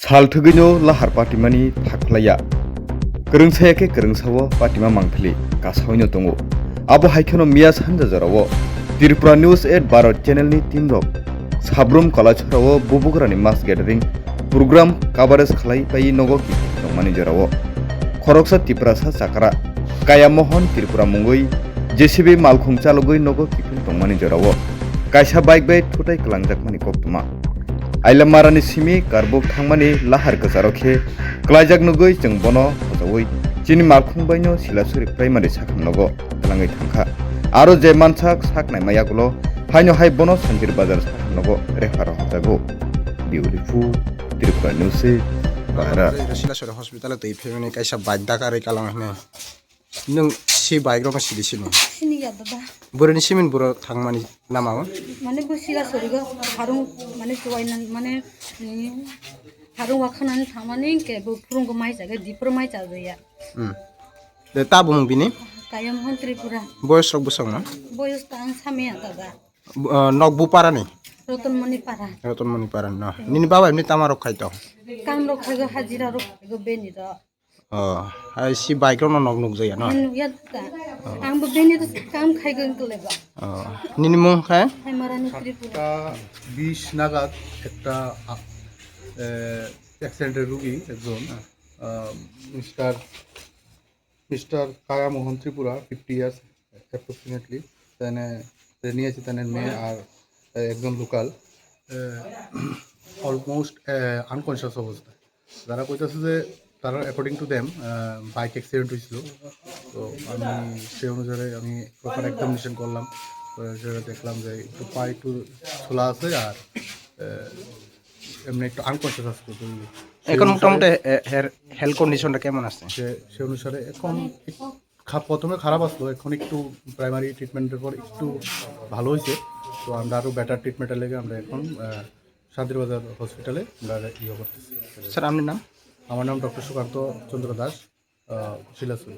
Salthugino lahar patimani thaklaya Kerungsayake kerungsawo patima mangthali kasawino tongo abo haikhono miyas hanjajarawo Tripura News 8 Bharat channel ni team rok sabrum kalacharawo bubograni mass gathering program coverage khalai pai nogo ki tongmani jarawo khoroksa Tripura sa sakara kaya mohon Tripura mungoi JCB malkhung chalogoi nogo ki tongmani jarawo kaisa bike bai thutai klangjakmani koktuma Ailamarani simi karbok thangmani lahar gazarokhe klajak nugoi jeng bono hojawoi chini malkhung baino silasuri primary sakham nogo tlangai thangkha aro je mansak saknai mayagulo haino hai bono sanjir bazar sakham nogo refaro hojago biurifu Tripura News bahara silasuri hospital tei femini kaisa baidakari kalang hne nung si bike ro sidi sini sini ya dada burani simin buro thangmani lama mane bu silasuri go harung mane chuainan mane harung wakhanan thamani ke bu phurung mai jaga dipur mai jaya de tabung bini kayam hon Tripura boys rok busang na boyos tang samia dada nokbu parani roton mani para na nini baba ni tamarok khaito kam rok khago hajira rok go beni ro hai si bike ro nok nuk jaya na ya ta ang bu beni to kam khaigo leba nini mung kha hai marani Tripura 20 নাগাদ একটা অ্যাক্সিডেন্টের রোগী একজন mister কায়া মোহন Tripura 50 years approximately নিয়েছে তাদের মেয়ে আর একজন local almost unconscious অবস্থায় যারা কইতেছে যে তারা according to them bike accident হয়েছিল তো আমি সেই অনুযায়ী আমি প্রপার এক্সামিনেশন করলাম সেটা দেখলাম যে একটু পা একটু ছোলা আছে আর এমনি একটু আনকনসিয়াস আছে এখন মোটামুটি হেলথ কন্ডিশনটা কেমন আছে সে অনুসারে এখন প্রথমে খারাপ আসলো এখন একটু প্রাইমারি ট্রিটমেন্টের পর একটু ভালো হয়েছে তো আমরা আরও বেটার ট্রিটমেন্টের লেগে আমরা এখন শান্তিরবাজার হসপিটালে আমরা করতেছি স্যার আপনার নাম আমার নাম ডক্টর সুকান্ত চন্দ্র দাস শিলাসুরি